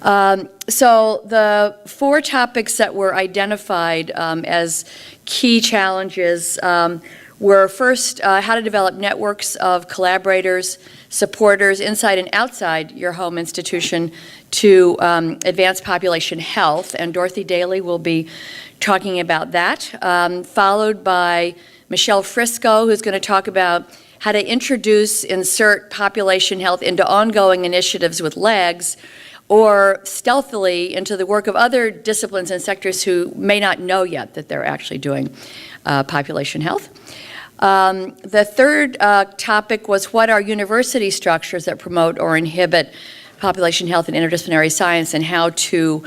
So the 4 topics that were identified as key challenges were first, how to develop networks of collaborators, supporters inside and outside your home institution to advance population health, and Dorothy Daly will be talking about that, followed by Michelle Frisco, who's going to talk about how to insert population health into ongoing initiatives with legs, or stealthily into the work of other disciplines and sectors who may not know yet that they're actually doing population health. The third topic was what are university structures that promote or inhibit population health and interdisciplinary science, and how to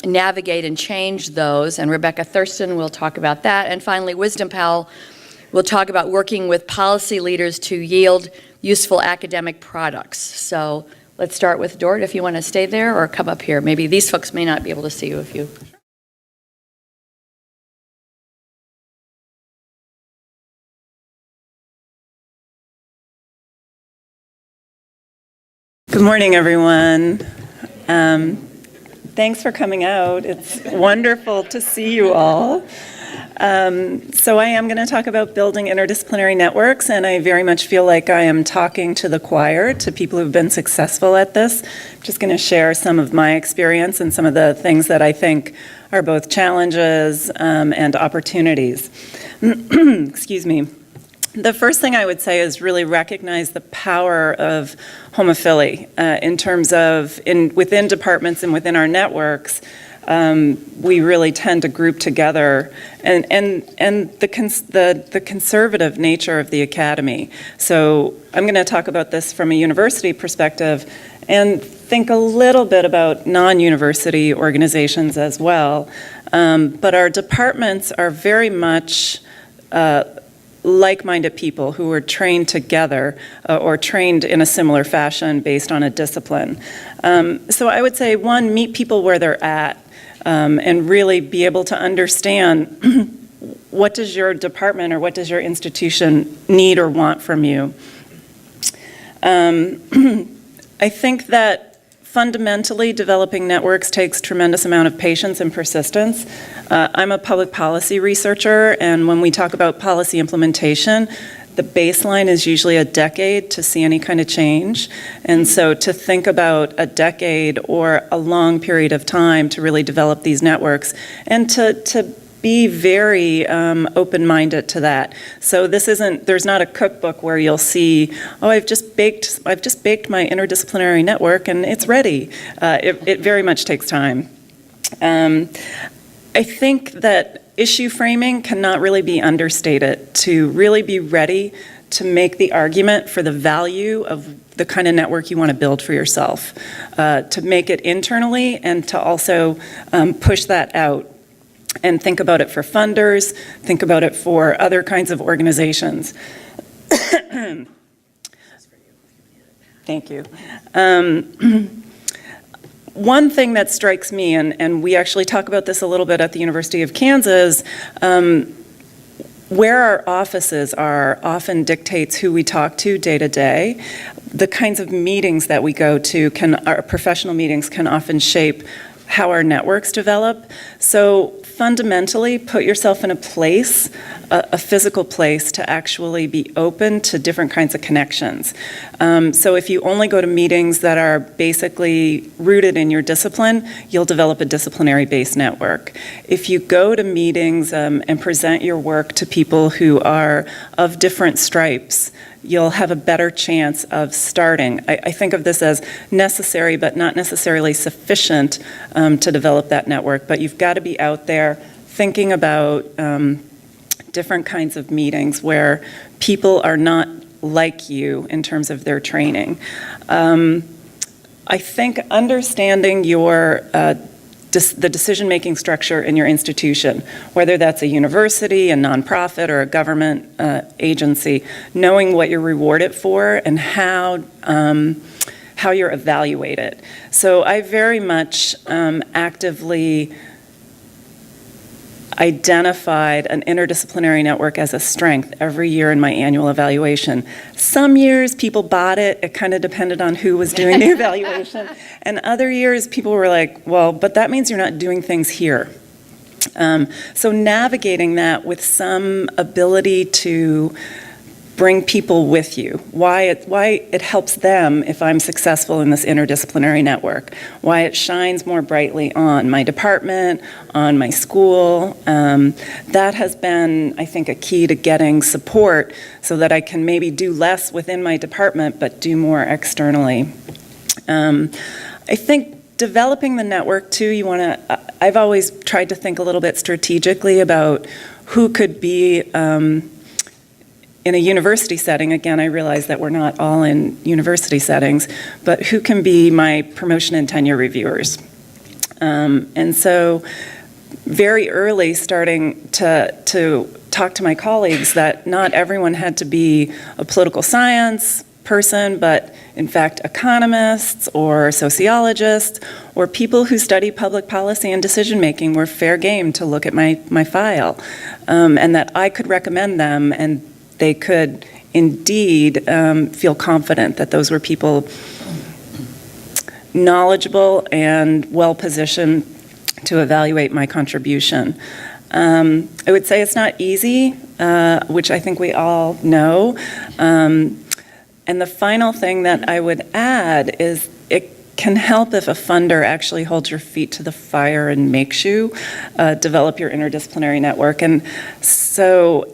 navigate and change those. And Rebecca Thurston will talk about that. And finally, Wisdom Powell will talk about working with policy leaders to yield useful academic products. So let's start with Dort, if you want to stay there or come up here. Maybe these folks may not be able to see you if you... Good morning, everyone. Thanks for coming out. It's wonderful to see you all. So I am going to talk about building interdisciplinary networks, and I very much feel like I am talking to the choir, to people who've been successful at this. I'm just going to share some of my experience and some of the things that I think are both challenges and opportunities. Excuse me. The first thing I would say is really recognize the power of homophily in terms of within departments and within our networks. We really tend to group together, and the conservative nature of the academy. So I'm going to talk about this from a university perspective and think a little bit about non-university organizations as well. But our departments are very much like-minded people who are trained together or trained in a similar fashion based on a discipline. So I would say, one, meet people where they're at. And really be able to understand what does your department or what does your institution need or want from you. I think that fundamentally developing networks takes tremendous amount of patience and persistence. I'm a public policy researcher, and when we talk about policy implementation, the baseline is usually a decade to see any kind of change. And so to think about a decade or a long period of time to really develop these networks and to be very open-minded to that. So there's not a cookbook where you'll see, oh, I've just baked my interdisciplinary network and it's ready. It very much takes time. I think that issue framing cannot really be understated. To really be ready to make the argument for the value of the kind of network you want to build for yourself, to make it internally and to also push that out and think about it for funders, think about it for other kinds of organizations. Thank you. One thing that strikes me, and we actually talk about this a little bit at the University of Kansas, where our offices are often dictates who we talk to day to day. The kinds of meetings that we go to our professional meetings can often shape how our networks develop. So fundamentally, put yourself in a place, a physical place, to actually be open to different kinds of connections. So if you only go to meetings that are basically rooted in your discipline, you'll develop a disciplinary-based network. If you go to meetings and present your work to people who are of different stripes, you'll have a better chance of starting. I think of this as necessary but not necessarily sufficient to develop that network, but you've got to be out there thinking about different kinds of meetings where people are not like you in terms of their training. I think understanding the decision-making structure in your institution, whether that's a university, a nonprofit, or a government agency, knowing what you're rewarded for and how you're evaluated. So I very much actively identified an interdisciplinary network as a strength every year in my annual evaluation. Some years people bought it. It kind of depended on who was doing the evaluation. And other years people were like, well, but that means you're not doing things here. So navigating that with some ability to bring people with you, why it helps them if I'm successful in this interdisciplinary network, why it shines more brightly on my department, on my school. That has been, I think, a key to getting support so that I can maybe do less within my department but do more externally. I think developing the network too, I've always tried to think a little bit strategically about who could be in a university setting. Again, I realize that we're not all in university settings, but who can be my promotion and tenure reviewers? And so very early starting to talk to my colleagues that not everyone had to be a political science person, but in fact economists or sociologists or people who study public policy and decision making were fair game to look at my file, and that I could recommend them and they could indeed feel confident that those were people knowledgeable and well-positioned to evaluate my contribution. I would say it's not easy, which I think we all know. And the final thing that I would add is it can help if a funder actually holds your feet to the fire and makes you develop your interdisciplinary network. And so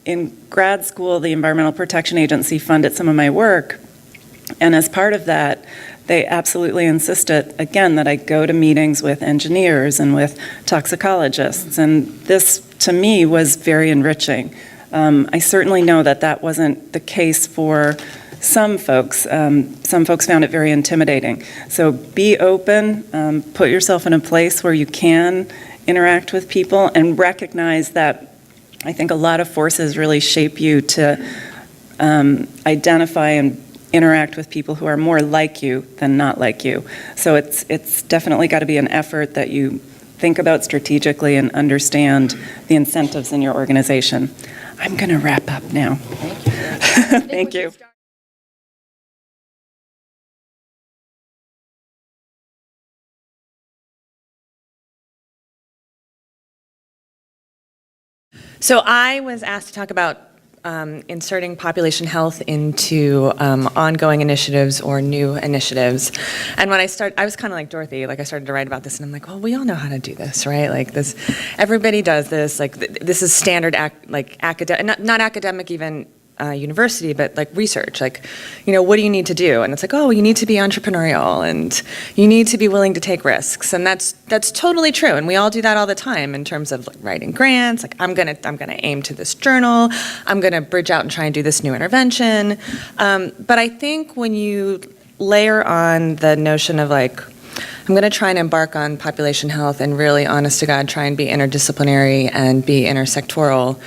in grad school, the Environmental Protection Agency funded some of my work, and as part of that, they absolutely insisted, again, that I go to meetings with engineers and with toxicologists, and this, to me, was very enriching. I certainly know that that wasn't the case for some folks. Some folks found it very intimidating. So be open, put yourself in a place where you can interact with people, and recognize that I think a lot of forces really shape you to identify and interact with people who are more like you than not like you. So it's definitely got to be an effort that you think about strategically and understand the incentives in your organization. I'm going to wrap up now. Thank you. So I was asked to talk about inserting population health into ongoing initiatives or new initiatives. And when I was kind of like Dorothy, like I started to write about this and I'm like, well, we all know how to do this, right? Like this, everybody does this, like this is standard, academic, not academic even, university, but like research, like, you know, what do you need to do? And it's like, oh, you need to be entrepreneurial and you need to be willing to take risks. And that's totally true. And we all do that all the time in terms of like writing grants. Like I'm gonna aim to this journal. I'm gonna bridge out and try and do this new intervention. But I think when you layer on the notion of like, I'm going to try and embark on population health and really, honest to God, try and be interdisciplinary and be intersectoral,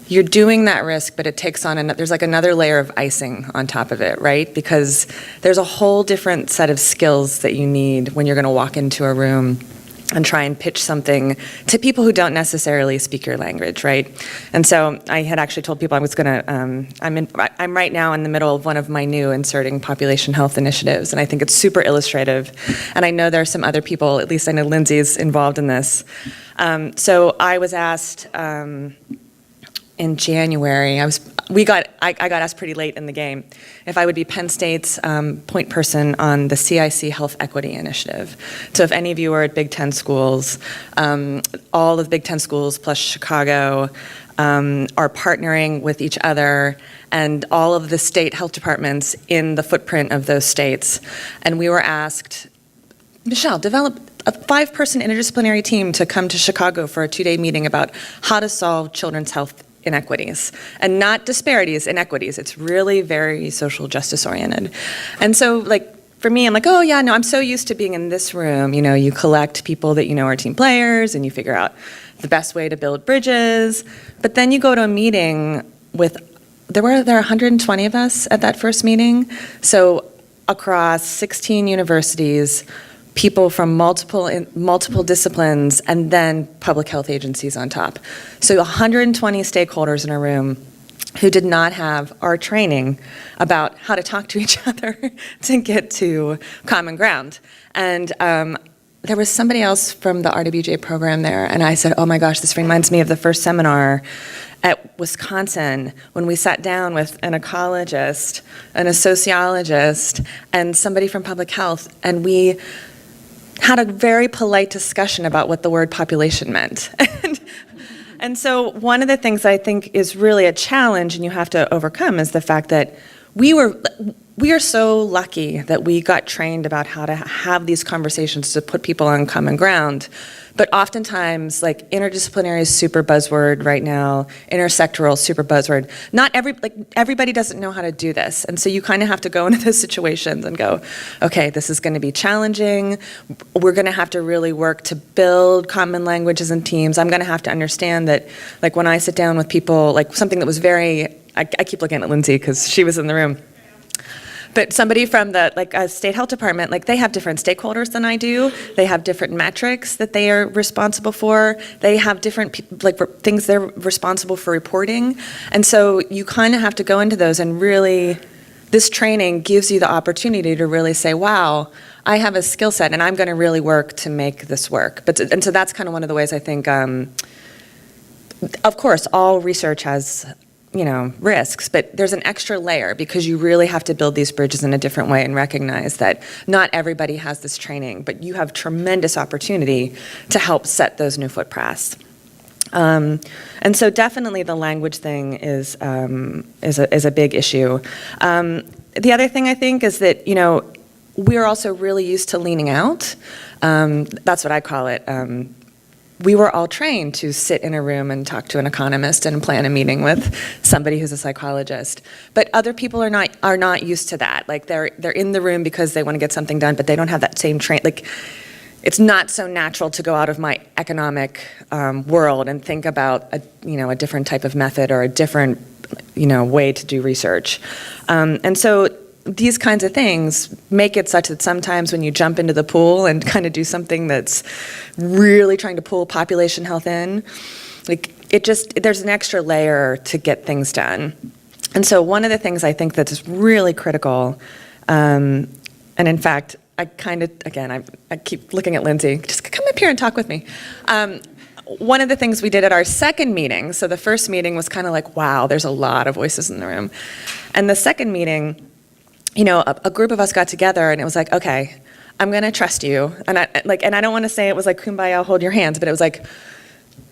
you're doing that risk, but it takes on, there's like another layer of icing on top of it, right? Because there's a whole different set of skills that you need when you're going to walk into a room and try and pitch something to people who don't necessarily speak your language, right? And so I had actually told people I was going to, I'm right now in the middle of one of my new inserting population health initiatives, and I think it's super illustrative. And I know there are some other people, at least I know Lindsay's involved in this. So I was asked, in January, I got asked pretty late in the game if I would be Penn State's point person on the CIC Health Equity Initiative. So if any of you are at Big Ten schools, all of the Big Ten schools plus Chicago are partnering with each other and all of the state health departments in the footprint of those states. And we were asked, Michelle, develop a 5-person interdisciplinary team to come to Chicago for a 2-day meeting about how to solve children's health inequities, and not disparities, inequities. It's really very social justice oriented. And so like, for me, I'm like, oh yeah, no, I'm so used to being in this room. You know, you collect people that you know are team players and you figure out the best way to build bridges. But then you go to a meeting with, there were 120 of us at that first meeting. So across 16 universities, people from multiple disciplines, and then public health agencies on top. So 120 stakeholders in a room who did not have our training about how to talk to each other to get to common ground. And there was somebody else from the RWJ program there, and I said, oh my gosh, this reminds me of the first seminar at Wisconsin when we sat down with an ecologist and a sociologist and somebody from public health, and we had a very polite discussion about what the word population meant. And so one of the things I think is really a challenge and you have to overcome is the fact that we are so lucky that we got trained about how to have these conversations to put people on common ground. But oftentimes, like, interdisciplinary is super buzzword right now, intersectoral, super buzzword. Everybody doesn't know how to do this. And so you kind of have to go into those situations and go, okay, this is going to be challenging. We're going to have to really work to build common languages and teams. I'm going to have to understand that, like, when I sit down with people, like, something that was I keep looking at Lindsay because she was in the room. But somebody from the state health department, like, they have different stakeholders than I do. They have different metrics that they are responsible for. They have different things they're responsible for reporting. And so you kind of have to go into those, and really, this training gives you the opportunity to really say, wow, I have a skill set and I'm going to really work to make this work. And so that's kind of one of the ways I think, of course, all research has risks, but there's an extra layer because you really have to build these bridges in a different way and recognize that not everybody has this training, but you have tremendous opportunity to help set those new footpaths. And so definitely the language thing is a big issue. The other thing I think is that, we're also really used to leaning out. That's what I call it. We were all trained to sit in a room and talk to an economist and plan a meeting with somebody who's a psychologist. But other people are not used to that. Like, they're in the room because they want to get something done, but they don't have that same it's not so natural to go out of my economic world and think about a different type of method or a different way to do research. And so these kinds of things make it such that sometimes when you jump into the pool and kind of do something that's really trying to pull population health in, there's an extra layer to get things done. And so one of the things I think that's really critical, and in fact, I keep looking at Lindsay, just come up here and talk with me. One of the things we did at our second meeting, so the first meeting was kind of like, wow, there's a lot of voices in the room. And the second meeting, a group of us got together and it was like, okay, I'm going to trust you. And I don't want to say it was like kumbaya, I'll hold your hands, but it was like,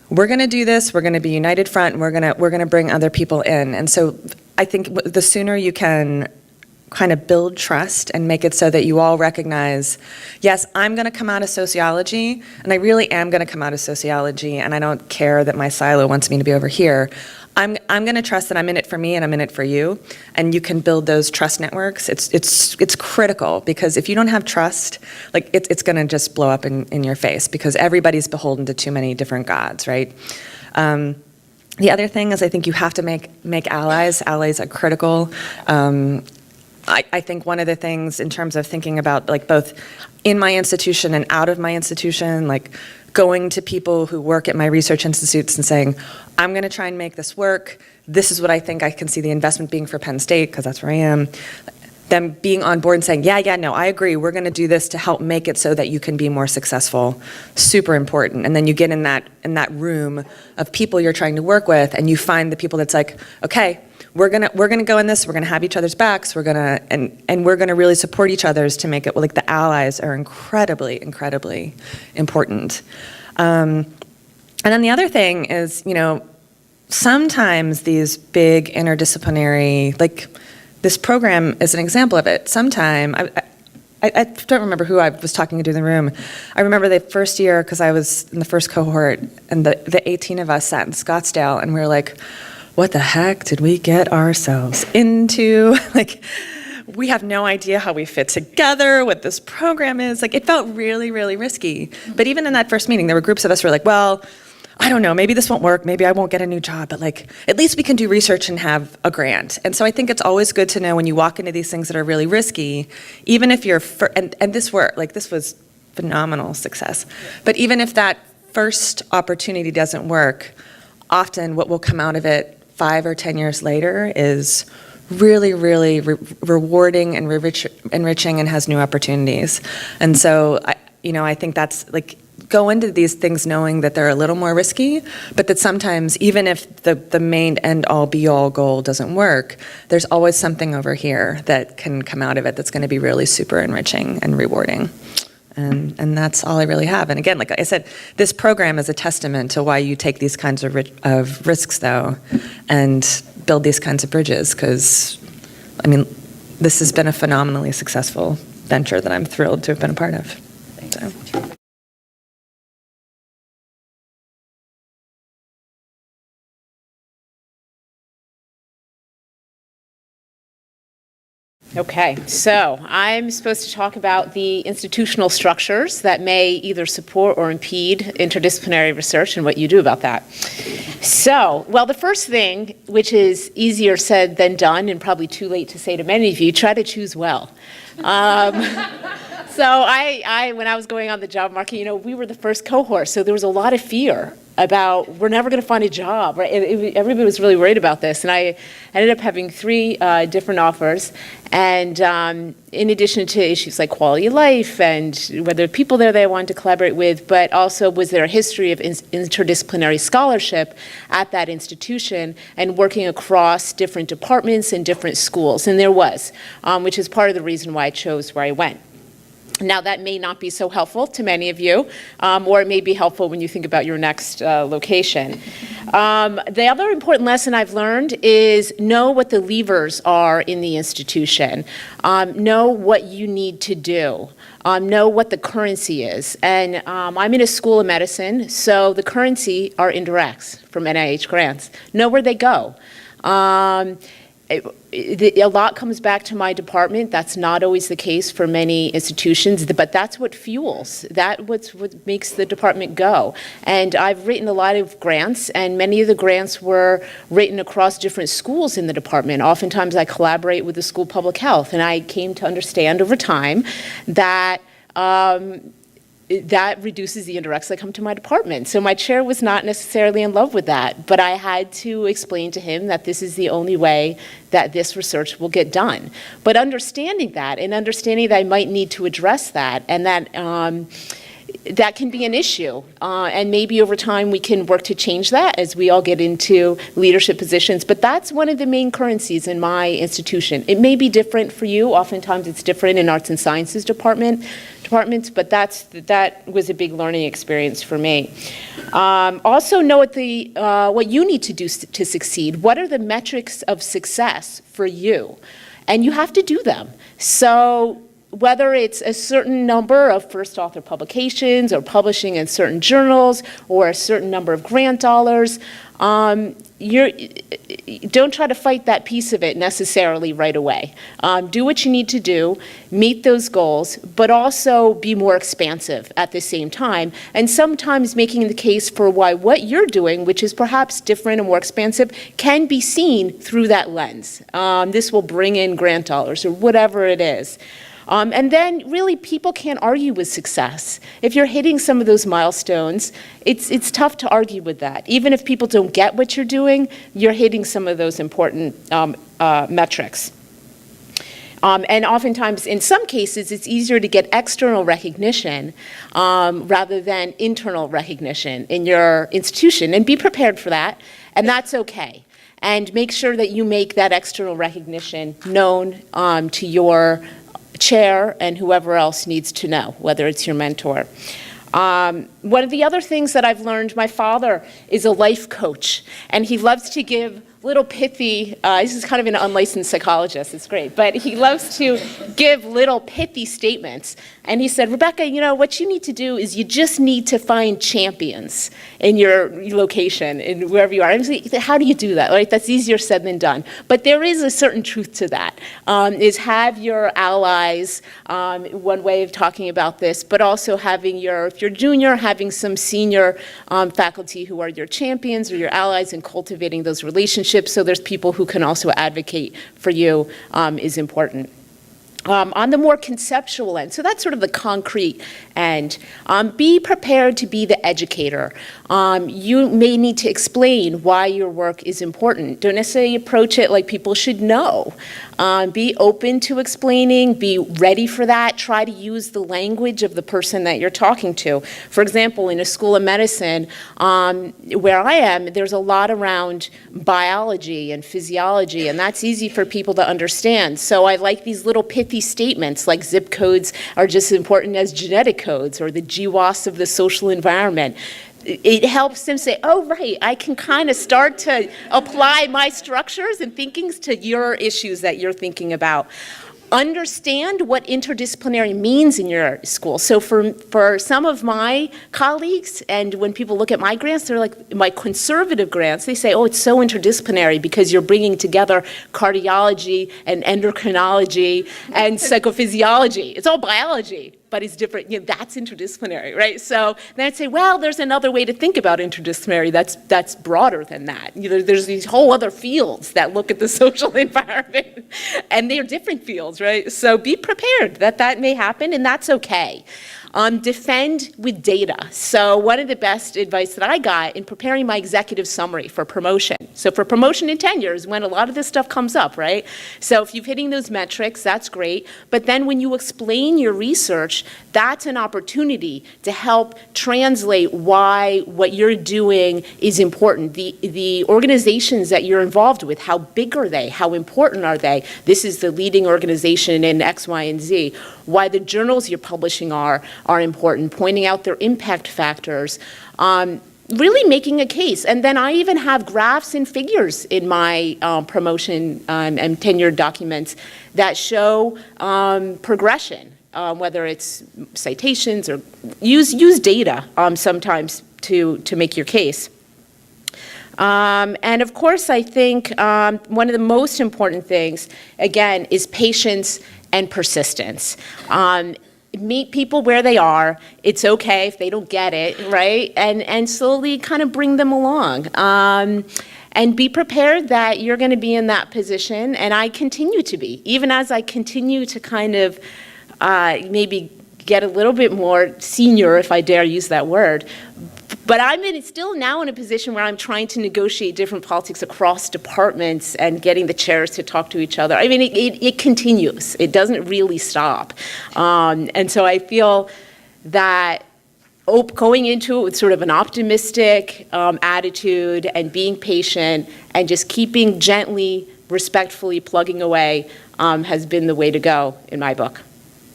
we're going to do this. We're going to be united front, and we're going to bring other people in. And so I think the sooner you can kind of build trust and make it so that you all recognize, yes, I'm going to come out of sociology, and I really am going to come out of sociology, and I don't care that my silo wants me to be over here. I'm going to trust that I'm in it for me and I'm in it for you, and you can build those trust networks. It's critical, because if you don't have trust, it's going to just blow up in your face, because everybody's beholden to too many different gods, right? The other thing is, I think you have to make allies. Allies are critical. I think one of the things in terms of thinking about both in my institution and out of my institution, going to people who work at my research institutes and saying, I'm going to try and make this work. This is what I think I can see the investment being for Penn State, because that's where I am. Them being on board and saying, yeah, no, I agree. We're going to do this to help make it so that you can be more successful. Super important. And then you get in that room of people you're trying to work with, and you find the people that's like, okay, we're gonna go in this. We're gonna have each other's backs. We're gonna and we're gonna really support each other's to make it. The allies are incredibly important. And then the other thing is, sometimes these big interdisciplinary, this program is an example of it. Sometime I don't remember who I was talking to in the room. I remember the first year, because I was in the first cohort, and the 18 of us sat in Scottsdale, and we were like, what the heck did we get ourselves into? We have no idea how we fit together, what this program is. It felt really, really risky. But even in that first meeting, there were groups of us who were like, well, I don't know, maybe this won't work, maybe I won't get a new job, but at least we can do research and have a grant. And so I think it's always good to know when you walk into these things that are really risky, even if you're, and this worked, this was phenomenal success. But even if that first opportunity doesn't work, often what will come out of it 5 or 10 years later is really, really rewarding and enriching and has new opportunities. And so, I think that's like, go into these things knowing that they're a little more risky, but that sometimes, even if the main end-all be-all goal doesn't work, there's always something over here that can come out of it that's going to be really super enriching and rewarding. And that's all I really have. And again, like I said, this program is a testament to why you take these kinds of risks, though, and build these kinds of bridges, because, this has been a phenomenally successful venture that I'm thrilled to have been a part of. So. Okay, so I'm supposed to talk about the institutional structures that may either support or impede interdisciplinary research and what you do about that. So, well, the first thing, which is easier said than done and probably too late to say to many of you, try to choose well. So when I was going on the job market, we were the first cohort, so there was a lot of fear about we're never going to find a job. Right? Everybody was really worried about this, and I ended up having 3 different offers. And in addition to issues like quality of life and whether people there that I wanted to collaborate with, but also was there a history of interdisciplinary scholarship at that institution and working across different departments and different schools. And there was, which is part of the reason why I chose where I went. Now, that may not be so helpful to many of you, or it may be helpful when you think about your next location. The other important lesson I've learned is know what the levers are in the institution. Know what you need to do. Know what the currency is. And I'm in a school of medicine, so the currency are indirects from NIH grants. Know where they go. A lot comes back to my department. That's not always the case for many institutions, but that's what fuels. That's what makes the department go. And I've written a lot of grants, and many of the grants were written across different schools in the department. Oftentimes I collaborate with the school of public health, and I came to understand over time that that reduces the indirects that come to my department. So my chair was not necessarily in love with that, but I had to explain to him that this is the only way that this research will get done. But understanding that, and understanding that I might need to address that, and that that can be an issue. And maybe over time we can work to change that as we all get into leadership positions. But that's one of the main currencies in my institution. It may be different for you. Oftentimes it's different in arts and sciences departments, but that was a big learning experience for me. Also know what you need to do to succeed. What are the metrics of success for you? And you have to do them. So whether it's a certain number of first author publications or publishing in certain journals or a certain number of grant dollars, don't try to fight that piece of it necessarily right away. Do what you need to do, meet those goals, but also be more expansive at the same time, and sometimes making the case for why what you're doing, which is perhaps different and more expansive, can be seen through that lens. This will bring in grant dollars or whatever it is. And then really people can't argue with success. If you're hitting some of those milestones, it's tough to argue with that. Even if people don't get what you're doing, you're hitting some of those important metrics. And oftentimes, in some cases, it's easier to get external recognition rather than internal recognition in your institution. And be prepared for that, and that's okay. And make sure that you make that external recognition known to your chair and whoever else needs to know, whether it's your mentor. One of the other things that I've learned, my father is a life coach, and he loves to give little pithy, this is kind of an unlicensed psychologist, it's great, but he loves to give little pithy statements. And he said, Rebecca, what you need to do is you just need to find champions in your location, in wherever you are. And how do you do that, right? That's easier said than done. But there is a certain truth to that, is have your allies, one way of talking about this, but also having if you're junior, having some senior faculty who are your champions or your allies and cultivating those relationships so there's people who can also advocate for you is important. On the more conceptual end, so that's sort of the concrete end, be prepared to be the educator. You may need to explain why your work is important. Don't necessarily approach it like people should know. Be open to explaining, be ready for that. Try to use the language of the person that you're talking to. For example, in a school of medicine, where I am, there's a lot around biology and physiology, and that's easy for people to understand. So I like these little pithy statements like zip codes are just as important as genetic codes, or the GWAS of the social environment. It helps them say, oh, right, I can kind of start to apply my structures and thinkings to your issues that you're thinking about. Understand what interdisciplinary means in your school. So for some of my colleagues, and when people look at my grants, they're like, my conservative grants, they say, oh, it's so interdisciplinary because you're bringing together cardiology and endocrinology and psychophysiology. It's all biology, but it's different. You know, that's interdisciplinary, right? So then I'd say, well, there's another way to think about interdisciplinary that's broader than that. You know, there's these whole other fields that look at the social environment, and they're different fields, right? So be prepared that may happen, and that's okay. Defend with data. So one of the best advice that I got in preparing my executive summary for promotion. So for promotion and tenure is when a lot of this stuff comes up, right? So if you're hitting those metrics, that's great. But then when you explain your research, that's an opportunity to help translate why what you're doing is important. The organizations that you're involved with, how big are they? How important are they? This is the leading organization in X, Y, and Z. Why the journals you're publishing are important, pointing out their impact factors, really making a case. And then I even have graphs and figures in my promotion and tenure documents that show progression, whether it's citations or use data sometimes to make your case. And of course, I think one of the most important things, again, is patience and persistence. Meet people where they are. It's okay if they don't get it, right? And slowly kind of bring them along. And be prepared that you're going to be in that position, and I continue to be, even as I continue to kind of maybe get a little bit more senior, if I dare use that word. But I'm still now in a position where I'm trying to negotiate different politics across departments and getting the chairs to talk to each other. I mean, it continues. It doesn't really stop. And so I feel that going into it with sort of an optimistic attitude and being patient and just keeping gently, respectfully plugging away has been the way to go in my book.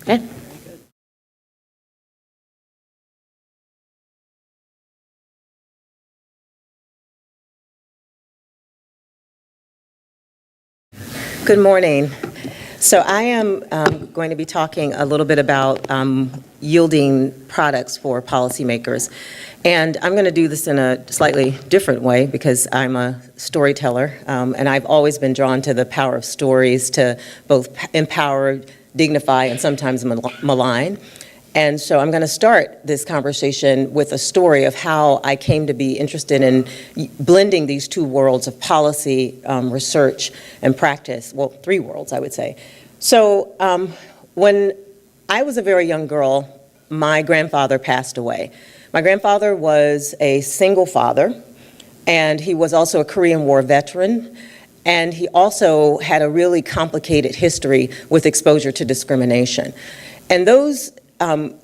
Okay? Good morning. So I am going to be talking a little bit about yielding products for policymakers. And I'm going to do this in a slightly different way because I'm a storyteller, and I've always been drawn to the power of stories to both empower, dignify, and sometimes malign. And so I'm going to start this conversation with a story of how I came to be interested in blending these two worlds of policy, research, and practice. Well, three worlds, I would say. So when I was a very young girl, my grandfather passed away. My grandfather was a single father, and he was also a Korean War veteran, and he also had a really complicated history with exposure to discrimination. And those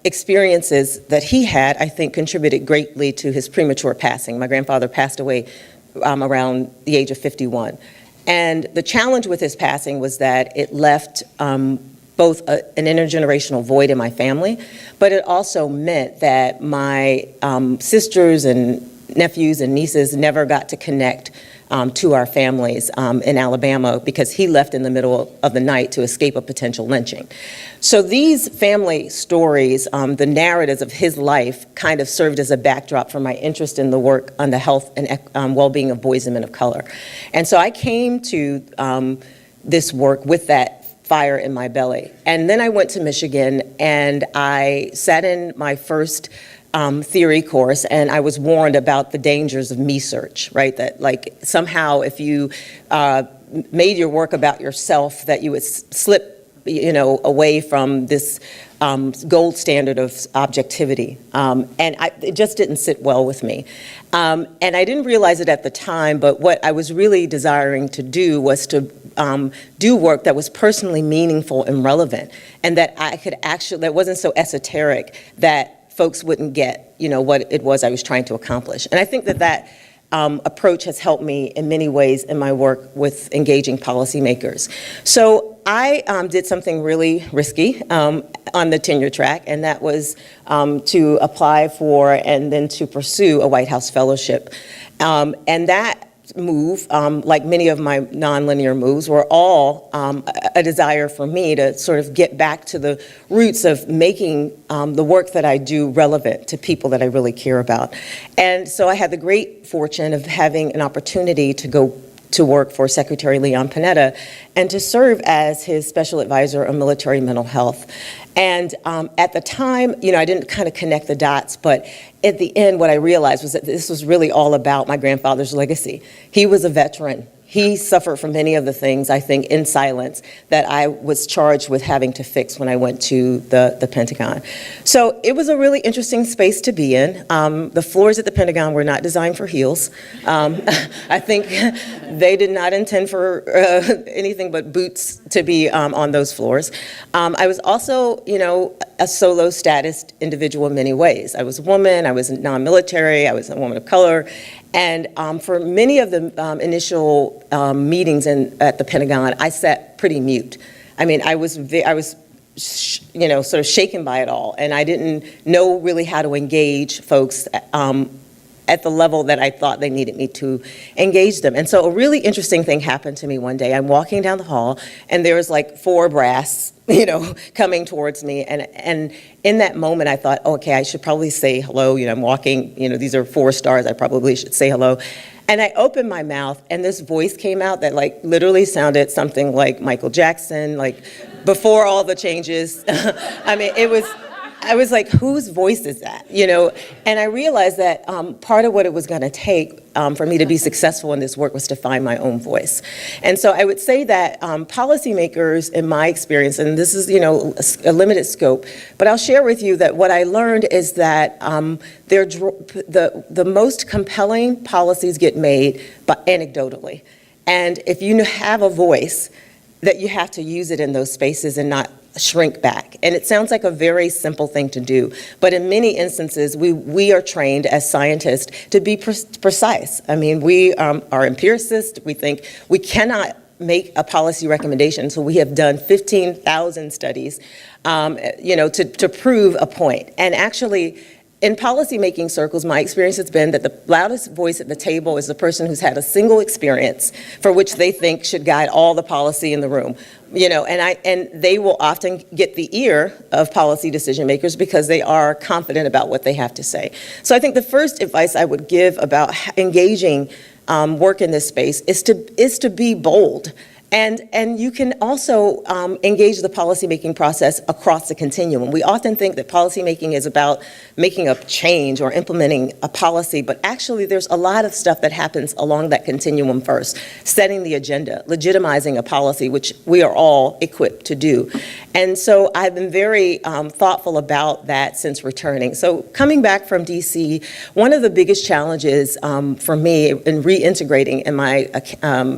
experiences that he had, I think, contributed greatly to his premature passing. My grandfather passed away around the age of 51. And the challenge with his passing was that it left both an intergenerational void in my family, but it also meant that my sisters and nephews and nieces never got to connect to our families in Alabama because he left in the middle of the night to escape a potential lynching. So these family stories, the narratives of his life, kind of served as a backdrop for my interest in the work on the health and well-being of boys and men of color. And so I came to this work with that fire in my belly. And then I went to Michigan and I sat in my first theory course, and I was warned about the dangers of me-search, right? That like somehow if you made your work about yourself, that you would slip away from this gold standard of objectivity. It just didn't sit well with me. And I didn't realize it at the time, but what I was really desiring to do was to do work that was personally meaningful and relevant, and that I could actually, that wasn't so esoteric that folks wouldn't get, what it was I was trying to accomplish. And I think that approach has helped me in many ways in my work with engaging policymakers. So I did something really risky on the tenure track, and that was to apply for and then to pursue a White House fellowship. And that move, like many of my nonlinear moves, were all a desire for me to sort of get back to the roots of making the work that I do relevant to people that I really care about. And so I had the great fortune of having an opportunity to go to work for Secretary Leon Panetta and to serve as his special advisor on military mental health. And at the time, I didn't kind of connect the dots, but at the end, what I realized was that this was really all about my grandfather's legacy. He was a veteran. He suffered from many of the things, I think, in silence that I was charged with having to fix when I went to the Pentagon. So it was a really interesting space to be in. The floors at the Pentagon were not designed for heels. I think they did not intend for anything but boots to be on those floors. I was also, a solo status individual in many ways. I was a woman, I was non-military, I was a woman of color, and for many of the initial meetings at the Pentagon, I sat pretty mute. I mean, I was sort of shaken by it all, and I didn't know really how to engage folks at the level that I thought they needed me to engage them. And so a really interesting thing happened to me one day. I'm walking down the hall, and there was like 4 brass, coming towards me. And in that moment, I thought, okay, I should probably say hello. I'm walking, these are 4 stars. I probably should say hello. And I opened my mouth, and this voice came out that literally sounded something like Michael Jackson, before all the changes. I mean, I was like, whose voice is that? And I realized that part of what it was going to take for me to be successful in this work was to find my own voice. And so I would say that policymakers, in my experience, and this is, a limited scope, but I'll share with you that what I learned is that the most compelling policies get made anecdotally. And if you have a voice, that you have to use it in those spaces and not shrink back. And it sounds like a very simple thing to do, but in many instances, we are trained as scientists to be precise. I mean, we are empiricists. We think we cannot make a policy recommendation, so we have done 15,000 studies, to prove a point. And actually, in policymaking circles, my experience has been that the loudest voice at the table is the person who's had a single experience for which they think should guide all the policy in the room. And they will often get the ear of policy decision makers because they are confident about what they have to say. So I think the first advice I would give about engaging work in this space is to be bold. And you can also engage the policymaking process across the continuum. We often think that policymaking is about making a change or implementing a policy, but actually there's a lot of stuff that happens along that continuum first. Setting the agenda, legitimizing a policy, which we are all equipped to do. And so I've been very thoughtful about that since returning. So coming back from DC, one of the biggest challenges for me in reintegrating in my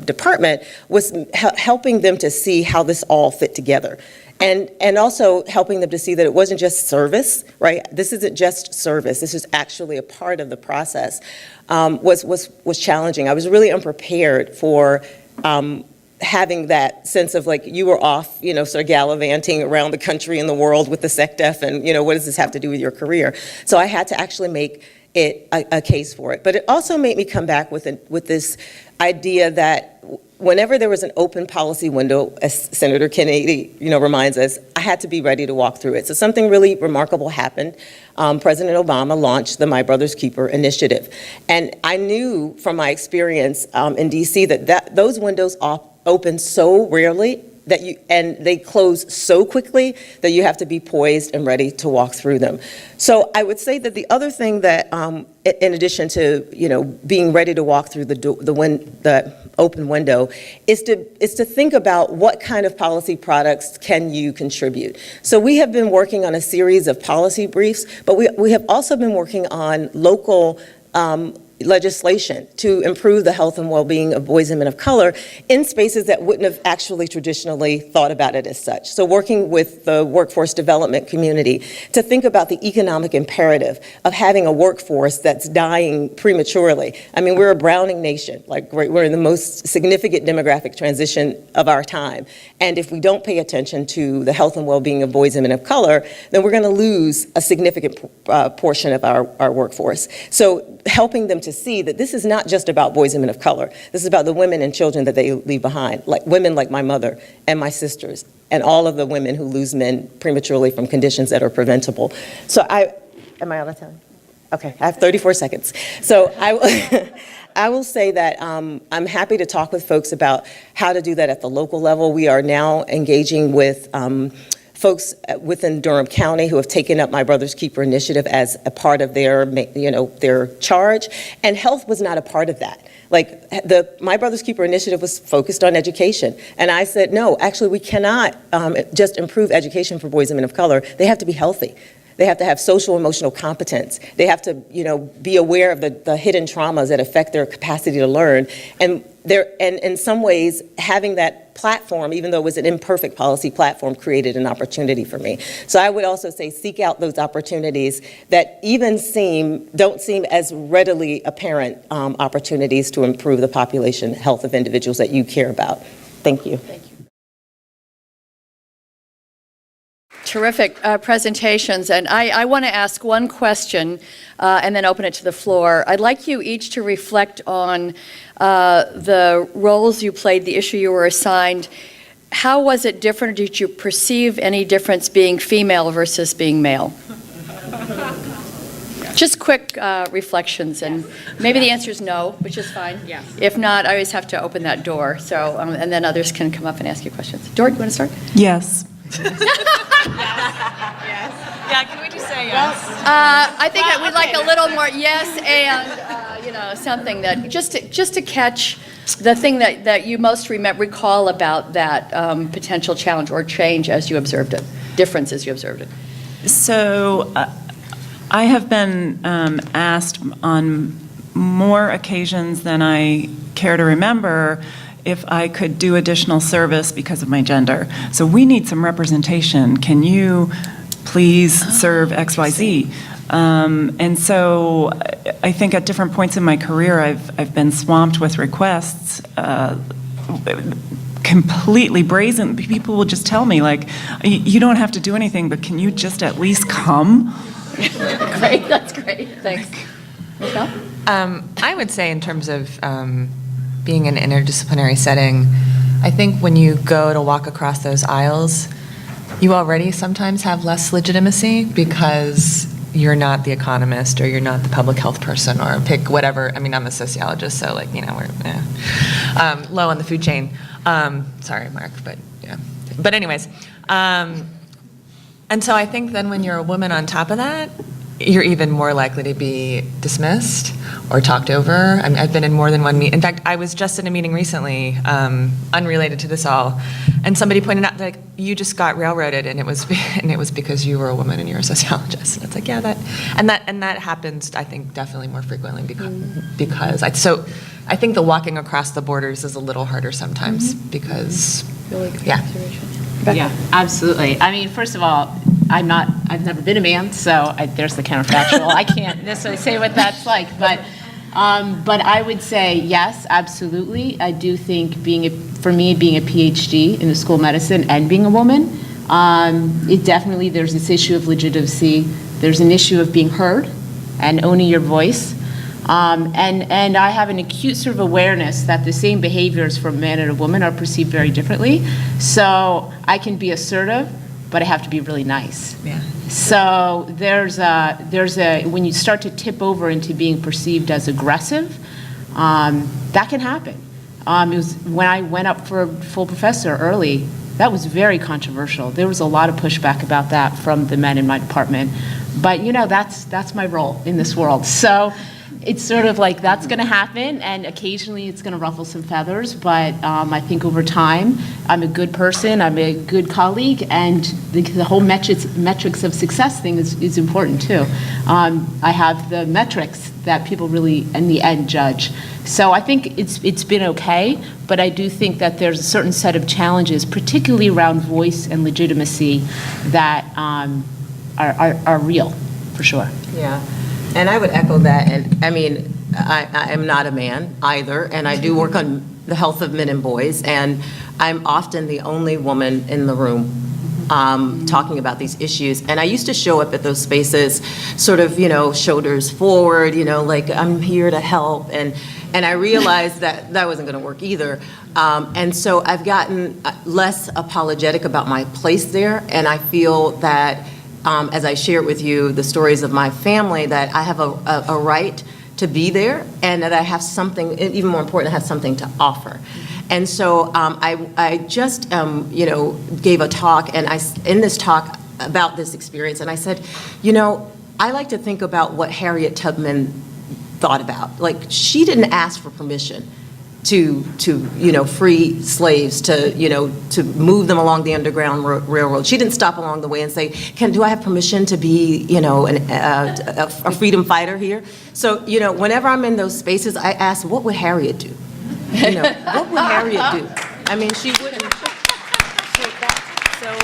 department was helping them to see how this all fit together. And also helping them to see that it wasn't just service, right? This isn't just service. This is actually a part of the process. Was challenging. I was really unprepared for having that sense of you were off, sort of gallivanting around the country and the world with the SecDef, and what does this have to do with your career? So I had to actually make it a case for it. But it also made me come back with this idea that whenever there was an open policy window, as Senator Kennedy, reminds us, I had to be ready to walk through it. So something really remarkable happened. President Obama launched the My Brother's Keeper initiative. And I knew from my experience in DC that those windows open so rarely and they close so quickly that you have to be poised and ready to walk through them. So I would say that the other thing that, in addition to, being ready to walk through the open window, is to think about what kind of policy products can you contribute. So we have been working on a series of policy briefs, but we have also been working on local legislation to improve the health and well-being of boys and men of color in spaces that wouldn't have actually traditionally thought about it as such. So working with the workforce development community to think about the economic imperative of having a workforce that's dying prematurely. I mean, we're a browning nation, like we're in the most significant demographic transition of our time. And if we don't pay attention to the health and well-being of boys and men of color, then we're going to lose a significant portion of our workforce. So helping them to see that this is not just about boys and men of color. This is about the women and children that they leave behind, like women like my mother and my sisters, and all of the women who lose men prematurely from conditions that are preventable. So am I out of time? Okay, I have 34 seconds. So I will say that I'm happy to talk with folks about how to do that at the local level. We are now engaging with folks within Durham County who have taken up My Brother's Keeper initiative as a part of their charge, and health was not a part of that. Like, the My Brother's Keeper initiative was focused on education, and I said, no, actually we cannot just improve education for boys and men of color. They have to be healthy. They have to have social emotional competence. They have to, be aware of the hidden traumas that affect their capacity to learn. And in some ways, having that platform, even though it was an imperfect policy platform, created an opportunity for me. So I would also say seek out those opportunities that even don't seem as readily apparent opportunities to improve the population health of individuals that you care about. Thank you. Thank you. Terrific presentations, and I want to ask one question and then open it to the floor. I'd like you each to reflect on the roles you played, the issue you were assigned. How was it different? Did you perceive any difference being female versus being male? Just quick reflections, and maybe the answer is no, which is fine. Yeah. If not, I always have to open that door, so and then others can come up and ask you questions. Dory, you want to start? Yes. Yeah, can we just say yes? I think that we'd like a little more yes and, something that, just to catch the thing that you most recall about that potential challenge or change as you observed it, difference as you observed it. So I have been asked on more occasions than I care to remember if I could do additional service because of my gender. So we need some representation. Can you please serve XYZ? And so I think at different points in my career, I've been swamped with requests, completely brazen. People will just tell me, like, you don't have to do anything, but can you just at least come? Great, that's great, thanks. Michelle? I would say in terms of being in an interdisciplinary setting, I think when you go to walk across those aisles, you already sometimes have less legitimacy because you're not the economist or you're not the public health person or pick whatever. I mean, I'm a sociologist, so we're low on the food chain. Sorry, Mark, but yeah. But anyways, and so I think then when you're a woman on top of that, you're even more likely to be dismissed or talked over. I mean, I've been in more than one meeting. In fact, I was just in a meeting recently, unrelated to this all, and somebody pointed out, like, you just got railroaded, and it was because you were a woman and you're a sociologist. And it's like, yeah, that happens, I think, definitely more frequently because I think the walking across the borders is a little harder sometimes because, yeah. Yeah, absolutely. I mean, first of all, I've never been a man, so there's the counterfactual. I can't necessarily say what that's like, but I would say yes, absolutely. I do think for me, being a PhD in the School of Medicine and being a woman, there's this issue of legitimacy. There's an issue of being heard and owning your voice. And I have an acute sort of awareness that the same behaviors for a man and a woman are perceived very differently. So I can be assertive, but I have to be really nice. Yeah. So when you start to tip over into being perceived as aggressive, that can happen. It was when I went up for full professor early, That was very controversial. There was a lot of pushback about that from the men in my department. But, that's my role in this world. So it's sort of like that's going to happen, and occasionally it's going to ruffle some feathers, but I think over time, I'm a good person, I'm a good colleague, and the whole metrics of success thing is important too. I have the metrics that people really, in the end, judge. So I think it's been okay, but I do think that there's a certain set of challenges, particularly around voice and legitimacy, that are real, for sure. Yeah, and I would echo that. And I mean, I am not a man either, and I do work on the health of men and boys, and I'm often the only woman in the room talking about these issues. And I used to show up at those spaces sort of, shoulders forward, like I'm here to help. And I realized that that wasn't going to work either. And so I've gotten less apologetic about my place there, and I feel that as I shared with you the stories of my family, that I have a right to be there, and that I have something, even more important, I have something to offer. And so I just, gave a talk, and in this talk about this experience, and I said, I like to think about what Harriet Tubman thought about. Like, she didn't ask for permission to free slaves, to move them along the Underground Railroad. She didn't stop along the way and say, do I have permission to be, a freedom fighter here? So, whenever I'm in those spaces, I ask, what would Harriet do? What would Harriet do? I mean, she wouldn't. So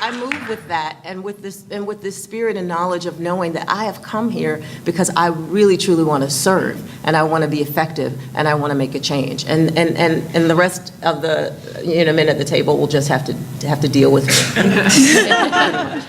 I move with that, and with this spirit and knowledge of knowing that I have come here because I really truly want to serve, and I want to be effective, and I want to make a change. And the rest of the men at the table will just have to deal with me.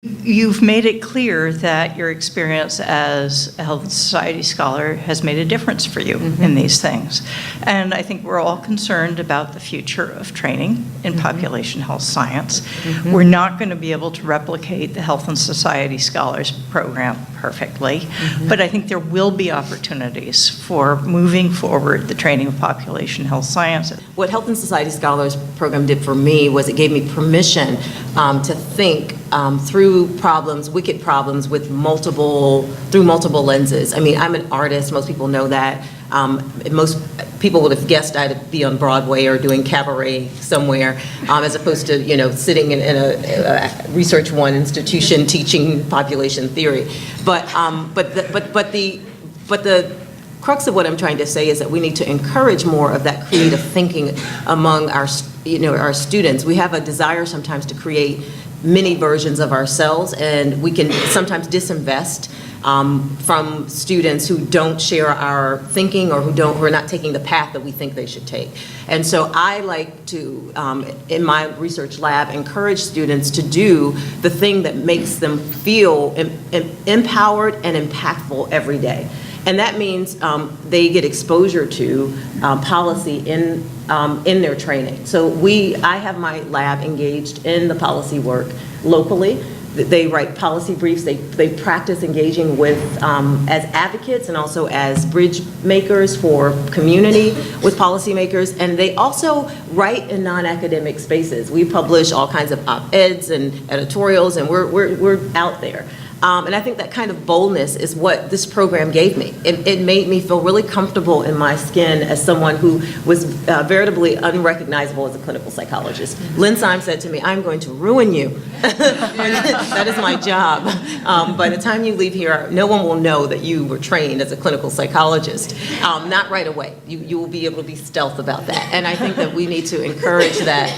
You've made it clear that your experience as a health and society scholar has made a difference for you in these things. And I think we're all concerned about the future of training in population health science. We're not going to be able to replicate the Health and Society Scholars Program perfectly, but I think there will be opportunities for moving forward the training of population health science. What Health and Society Scholars Program did for me was it gave me permission to think through problems, wicked problems, through multiple lenses. I mean, I'm an artist, most people know that. Most people would have guessed I'd be on Broadway or doing cabaret somewhere, as opposed to, sitting in a Research One institution teaching population theory. But the crux of what I'm trying to say is that we need to encourage more of that creative thinking among our students. We have a desire sometimes to create many versions of ourselves, and we can sometimes disinvest from students who don't share our thinking or who are not taking the path that we think they should take. And so I like to, in my research lab, encourage students to do the thing that makes them feel empowered and impactful every day. And that means they get exposure to policy in their training. So I have my lab engaged in the policy work locally. They write policy briefs. They practice engaging with, as advocates and also as bridge makers for community with policymakers. And they also write in non-academic spaces. We publish all kinds of op-eds and editorials, and we're out there. And I think that kind of boldness is what this program gave me. It made me feel really comfortable in my skin as someone who was veritably unrecognizable as a clinical psychologist. Lynn Syme said to me, "I'm going to ruin you." That is my job. By the time you leave here, no one will know that you were trained as a clinical psychologist. Not right away. You will be able to be stealth about that. And I think that we need to encourage that,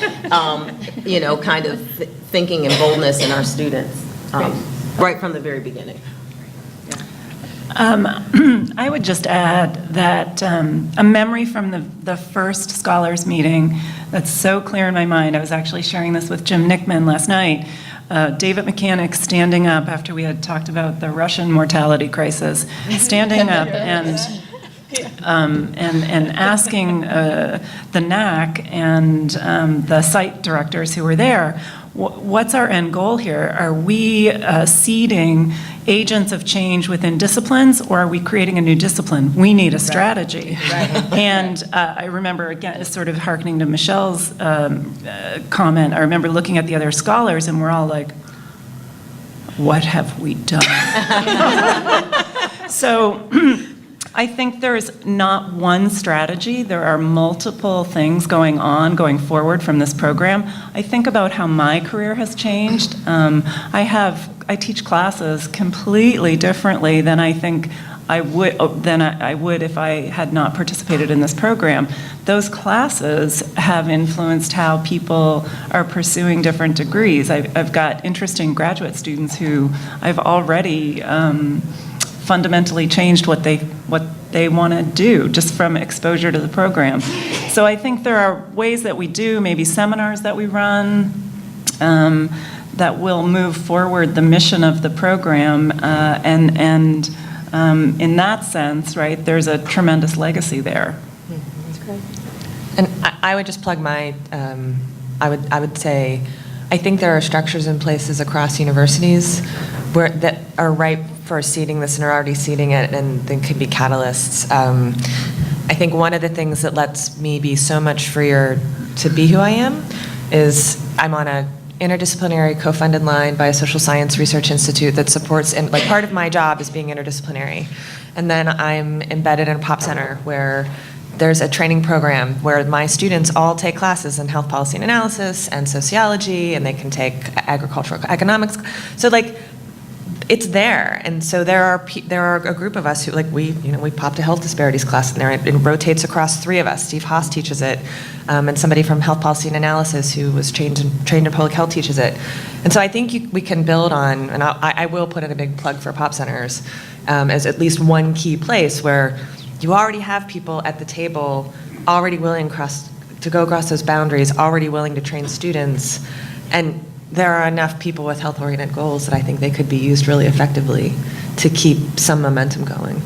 kind of thinking and boldness in our students. Right from the very beginning. I would just add that a memory from the first scholars meeting that's so clear in my mind. I was actually sharing this with Jim Nickman last night. David Mechanic standing up after we had talked about the Russian mortality crisis, standing up and asking the NAC and the site directors who were there, what's our end goal here? Are we seeding agents of change within disciplines, or are we creating a new discipline? We need a strategy. And I remember, again, sort of hearkening to Michelle's comment, I remember looking at the other scholars, and we're all like, what have we done? So I think there's not one strategy. There are multiple things going forward from this program. I think about how my career has changed. I teach classes completely differently than I think I would if I had not participated in this program. Those classes have influenced how people are pursuing different degrees. I've got interesting graduate students who I've already fundamentally changed what they want to do just from exposure to the program. So I think there are ways that we do, maybe seminars that we run, that will move forward the mission of the program, and in that sense, right, there's a tremendous legacy there. That's great. And I would just plug my, I would say, I think there are structures in places across universities that are ripe for seeding this and are already seeding it, and they could be catalysts. I think one of the things that lets me be so much freer to be who I am is I'm on a interdisciplinary co-funded line by a social science research institute that supports, and like part of my job is being interdisciplinary. And then I'm embedded in a pop center where there's a training program where my students all take classes in health policy and analysis and sociology, and they can take agricultural economics. So like, it's there, and so there are a group of us who we popped a health disparities class in there. It rotates across three of us. Steve Haas teaches it, and somebody from health policy and analysis who was trained in public health teaches it. And so I think we can build on, and I will put in a big plug for pop centers as at least one key place where you already have people at the table already willing to go across those boundaries, already willing to train students, and there are enough people with health-oriented goals that I think they could be used really effectively to keep some momentum going.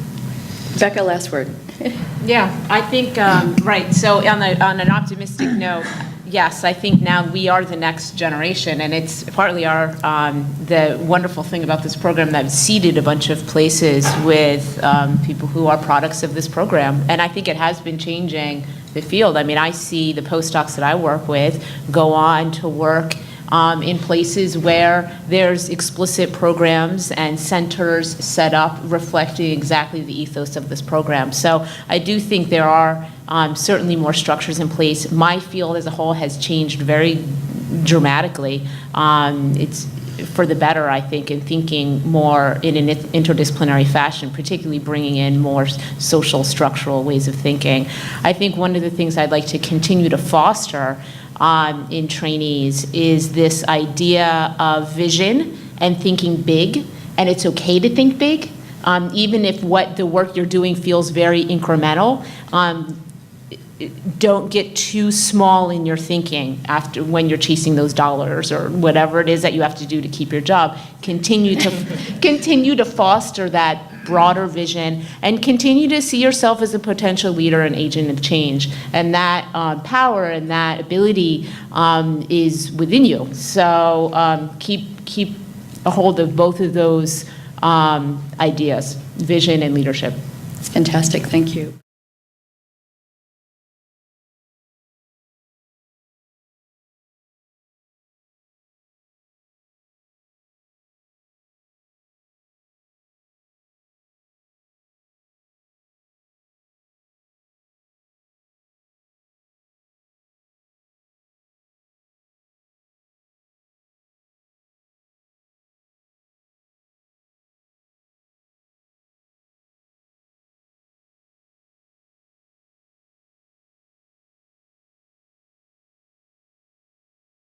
Becca, last word. Yeah, I think, right, so on an optimistic note, yes, I think now we are the next generation, and it's partly the wonderful thing about this program that I've seeded a bunch of places with people who are products of this program, and I think it has been changing the field. I mean, I see the postdocs that I work with go on to work in places where there's explicit programs and centers set up reflecting exactly the ethos of this program. So I do think there are certainly more structures in place. My field as a whole has changed very dramatically. It's for the better, I think, in thinking more in an interdisciplinary fashion, particularly bringing in more social structural ways of thinking. I think one of the things I'd like to continue to foster in trainees is this idea of vision and thinking big, and it's okay to think big, even if the work you're doing feels very incremental. Don't get too small in your thinking when you're chasing those dollars or whatever it is that you have to do to keep your job. Continue to foster that broader vision and continue to see yourself as a potential leader and agent of change. And that power and that ability is within you. So keep a hold of both of those ideas, vision and leadership. It's fantastic. Thank you.